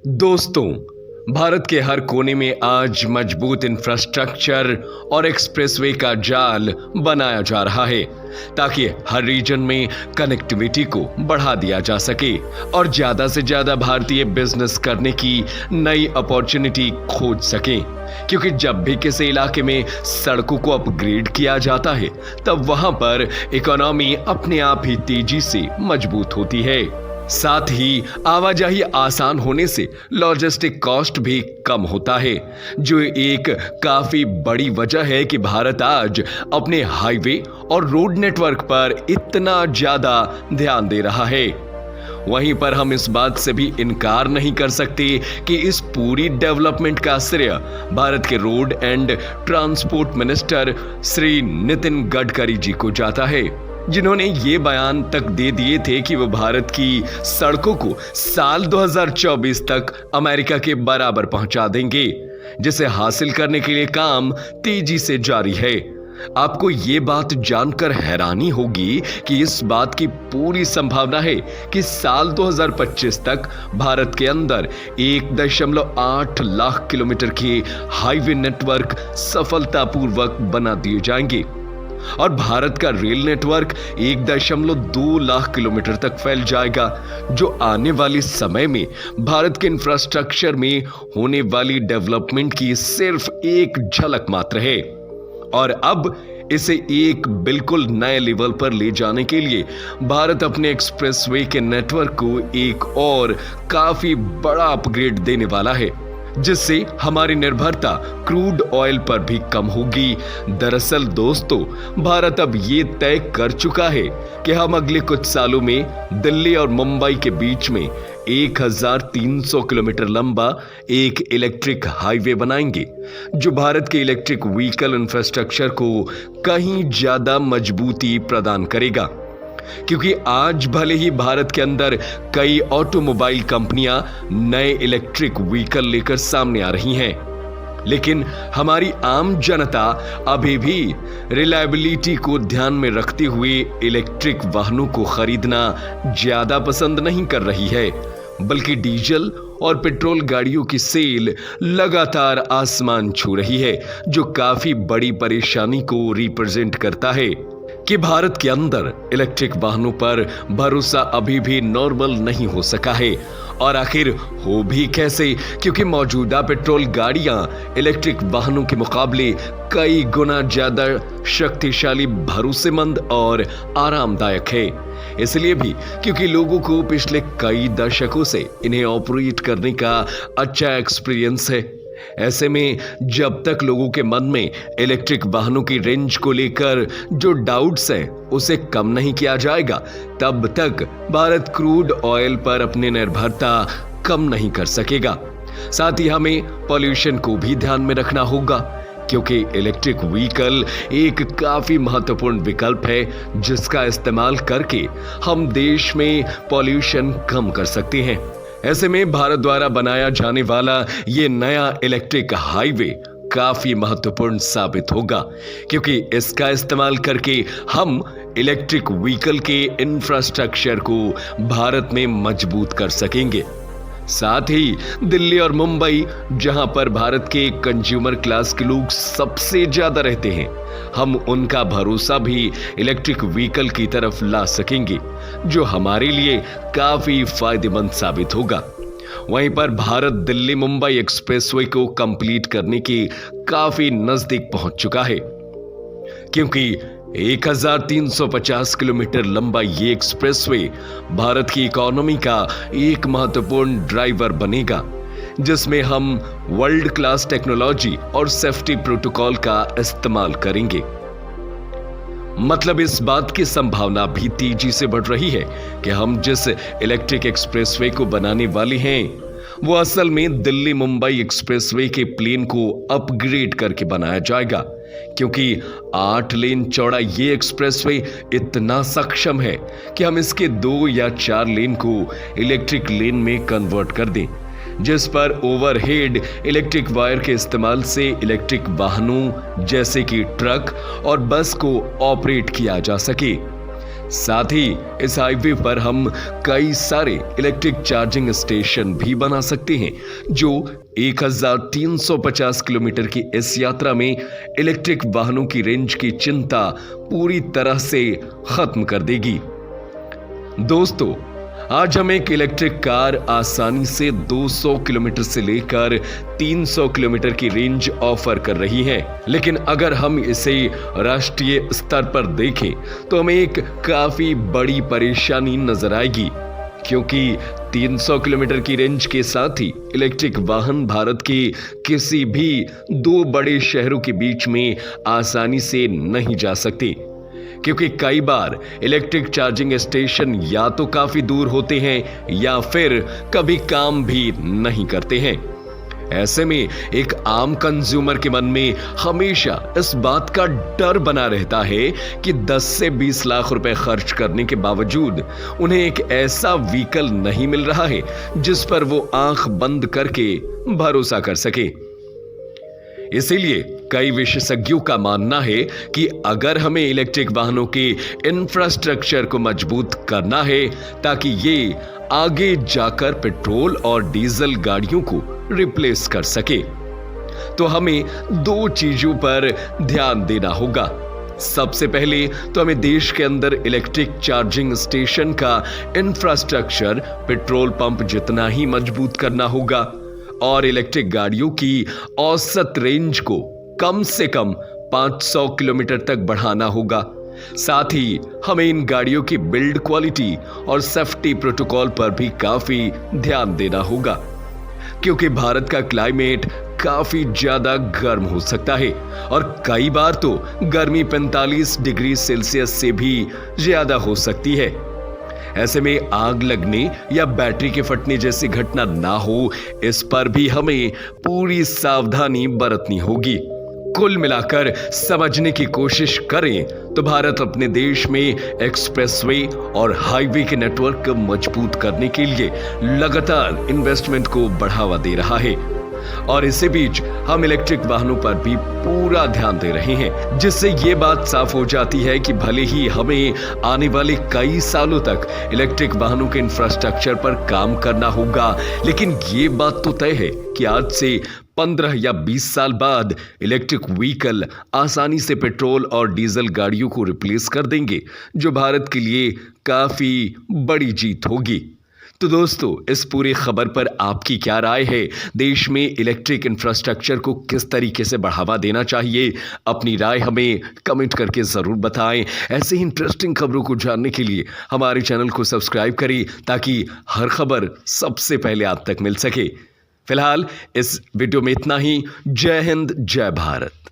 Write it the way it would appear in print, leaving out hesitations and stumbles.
दोस्तों, भारत के हर कोने में आज मजबूत इंफ्रास्ट्रक्चर और एक्सप्रेसवे का जाल बनाया जा रहा है ताकि हर रीजन में कनेक्टिविटी को बढ़ा दिया जा सके और ज्यादा से ज्यादा भारतीय बिजनेस करने की नई अपॉर्चुनिटी खोज सकें। क्योंकि जब भी किसी इलाके में सड़कों को अपग्रेड किया जाता है तब वहां पर इकोनॉमी अपने आप ही तेजी से मजबूत होती है। साथ ही आवाजाही आसान होने से लॉजिस्टिक कॉस्ट भी कम होता है, जो एक काफी बड़ी वजह है कि भारत आज अपने हाईवे और रोड नेटवर्क पर इतना ज्यादा ध्यान दे रहा है। वहीं पर हम इस बात से भी इनकार नहीं कर सकते कि इस पूरी डेवलपमेंट का श्रेय भारत के road and transport minister Shri Nitin Gadkari ji को जाता है, जिन्होंने ये बयान तक दे दिए थे कि वो भारत की सड़कों को साल 2024 तक अमेरिका के बराबर पहुंचा देंगे, जिसे हासिल करने के लिए काम तेजी से जारी है। आपको ये बात जानकर हैरानी होगी कि इस बात की पूरी संभावना है कि साल 2025 तक भारत के अंदर 1.8 लाख किलोमीटर के हाईवे नेटवर्क सफलतापूर्वक बना दिए जाएंगे और भारत का रेल नेटवर्क 1.2 लाख किलोमीटर तक फैल जाएगा, जो आने वाले समय में भारत के इंफ्रास्ट्रक्चर में होने वाली डेवलपमेंट की सिर्फ एक झलक मात्र है। और अब इसे एक बिल्कुल नए लेवल पर ले जाने के लिए भारत अपने एक्सप्रेसवे के नेटवर्क को एक और काफी बड़ा अपग्रेड देने वाला है, जिससे हमारी निर्भरता क्रूड ऑयल पर भी कम होगी। दरअसल दोस्तों, भारत अब ये तय कर चुका है कि हम अगले कुछ सालों में दिल्ली और मुंबई के बीच में 1300 किलोमीटर लंबा एक इलेक्ट्रिक हाईवे बनाएंगे, जो भारत के इलेक्ट्रिक व्हीकल इंफ्रास्ट्रक्चर को कहीं ज्यादा मजबूती प्रदान करेगा। क्योंकि आज भले ही भारत के अंदर कई ऑटोमोबाइल कंपनियां नए इलेक्ट्रिक व्हीकल लेकर सामने आ रही हैं, लेकिन हमारी आम जनता अभी भी रिलायबिलिटी को ध्यान में रखते हुए इलेक्ट्रिक वाहनों को खरीदना ज्यादा पसंद नहीं कर रही है, बल्कि डीजल और पेट्रोल गाड़ियों की सेल लगातार आसमान छू रही है, जो काफी बड़ी परेशानी को रिप्रेजेंट करता है कि भारत के अंदर इलेक्ट्रिक वाहनों पर भरोसा अभी भी नॉर्मल नहीं हो सका है। और आखिर हो भी कैसे, क्योंकि मौजूदा पेट्रोल गाड़ियां इलेक्ट्रिक वाहनों के मुकाबले कई गुना ज्यादा शक्तिशाली, भरोसेमंद और आरामदायक है। इसलिए भी क्योंकि लोगों को पिछले कई दशकों से इन्हें ऑपरेट करने का अच्छा एक्सपीरियंस है। ऐसे में जब तक लोगों के मन में इलेक्ट्रिक वाहनों की रेंज को लेकर जो डाउट्स हैं उसे कम नहीं किया जाएगा, तब तक भारत क्रूड ऑयल पर अपनी निर्भरता कम नहीं कर सकेगा। साथ ही हमें पॉल्यूशन को भी ध्यान में रखना होगा, क्योंकि इलेक्ट्रिक व्हीकल एक काफी महत्वपूर्ण विकल्प है, जिसका इस्तेमाल करके हम देश में पॉल्यूशन कम कर सकते हैं। ऐसे में भारत द्वारा बनाया जाने वाला ये नया इलेक्ट्रिक हाईवे काफी महत्वपूर्ण साबित होगा, क्योंकि इसका इस्तेमाल करके हम इलेक्ट्रिक व्हीकल के इंफ्रास्ट्रक्चर को भारत में मजबूत कर सकेंगे। साथ ही दिल्ली और मुंबई, जहां पर भारत के कंज्यूमर क्लास के लोग सबसे ज्यादा रहते हैं, हम उनका भरोसा भी इलेक्ट्रिक व्हीकल की तरफ ला सकेंगे, जो हमारे लिए काफी फायदेमंद साबित होगा। वहीं पर भारत दिल्ली मुंबई एक्सप्रेसवे को कंप्लीट करने के काफी नजदीक पहुंच चुका है, क्योंकि 1350 किलोमीटर लंबा ये एक्सप्रेसवे भारत की इकोनॉमी का एक महत्वपूर्ण ड्राइवर बनेगा, जिसमें हम वर्ल्ड क्लास टेक्नोलॉजी और सेफ्टी प्रोटोकॉल का इस्तेमाल करेंगे। मतलब इस बात की संभावना भी तेजी से बढ़ रही है कि हम जिस इलेक्ट्रिक एक्सप्रेसवे को बनाने वाले हैं वो असल में दिल्ली मुंबई एक्सप्रेसवे के प्लेन को अपग्रेड करके बनाया जाएगा, क्योंकि 8 लेन चौड़ा ये एक्सप्रेसवे इतना सक्षम है कि हम इसके 2 या 4 लेन को इलेक्ट्रिक लेन में कन्वर्ट कर दें, जिस पर ओवरहेड इलेक्ट्रिक वायर के इस्तेमाल से इलेक्ट्रिक वाहनों जैसे कि ट्रक और बस को ऑपरेट किया जा सके। साथ ही इस हाईवे पर हम कई सारे इलेक्ट्रिक चार्जिंग स्टेशन भी बना सकते हैं जो 1350 किलोमीटर की इस यात्रा में इलेक्ट्रिक वाहनों की रेंज की चिंता पूरी तरह से खत्म कर देगी। दोस्तों, आज हम एक इलेक्ट्रिक कार आसानी से 200 किलोमीटर से लेकर 300 किलोमीटर की रेंज ऑफर कर रही है, लेकिन अगर हम इसे राष्ट्रीय स्तर पर देखें तो हमें एक काफी बड़ी परेशानी नजर आएगी, क्योंकि 300 किलोमीटर की रेंज के साथ ही इलेक्ट्रिक वाहन भारत के किसी भी दो बड़े शहरों के बीच में आसानी से नहीं जा सकते, क्योंकि कई बार इलेक्ट्रिक चार्जिंग स्टेशन या तो काफी दूर होते हैं या फिर कभी काम भी नहीं करते हैं। ऐसे में एक आम कंज्यूमर के मन में हमेशा इस बात का डर बना रहता है कि 10 से 20 लाख रुपए खर्च करने के बावजूद उन्हें एक ऐसा व्हीकल नहीं मिल रहा है जिस पर वो आंख बंद करके भरोसा कर सके। इसीलिए कई विशेषज्ञों का मानना है कि अगर हमें इलेक्ट्रिक वाहनों के इंफ्रास्ट्रक्चर को मजबूत करना है ताकि ये आगे जाकर पेट्रोल और डीजल गाड़ियों को रिप्लेस कर सके, तो हमें दो चीजों पर ध्यान देना होगा। सबसे पहले तो हमें देश के अंदर इलेक्ट्रिक चार्जिंग स्टेशन का इंफ्रास्ट्रक्चर पेट्रोल पंप जितना ही मजबूत करना होगा और इलेक्ट्रिक गाड़ियों की औसत रेंज को कम से कम 500 किलोमीटर तक बढ़ाना होगा। साथ ही हमें इन गाड़ियों की बिल्ड क्वालिटी और सेफ्टी प्रोटोकॉल पर भी काफी ध्यान देना होगा, क्योंकि भारत का क्लाइमेट काफी ज्यादा गर्म हो सकता है और कई बार तो गर्मी 45 डिग्री सेल्सियस से भी ज्यादा हो सकती है। ऐसे में आग लगने या बैटरी के फटने जैसी घटना ना हो, इस पर भी हमें पूरी सावधानी बरतनी होगी। कुल मिलाकर समझने की कोशिश करें तो भारत अपने देश में एक्सप्रेसवे और हाईवे के नेटवर्क को मजबूत करने के लिए लगातार इन्वेस्टमेंट को बढ़ावा दे रहा है और इसी बीच हम इलेक्ट्रिक वाहनों पर भी पूरा ध्यान दे रहे हैं, जिससे ये बात साफ हो जाती है कि भले ही हमें आने वाले कई सालों तक इलेक्ट्रिक वाहनों के इंफ्रास्ट्रक्चर पर काम करना होगा, लेकिन ये बात तो तय है कि आज से 15 या 20 साल बाद इलेक्ट्रिक व्हीकल आसानी से पेट्रोल और डीजल गाड़ियों को रिप्लेस कर देंगे, जो भारत के लिए काफी बड़ी जीत होगी। तो दोस्तों, इस पूरी खबर पर आपकी क्या राय है? देश में इलेक्ट्रिक इंफ्रास्ट्रक्चर को किस तरीके से बढ़ावा देना चाहिए? अपनी राय हमें कमेंट करके जरूर बताएं। ऐसे ही इंटरेस्टिंग खबरों को जानने के लिए हमारे चैनल को सब्सक्राइब करें ताकि हर खबर सबसे पहले आप तक मिल सके। फिलहाल इस वीडियो में इतना ही। जय हिंद, जय भारत।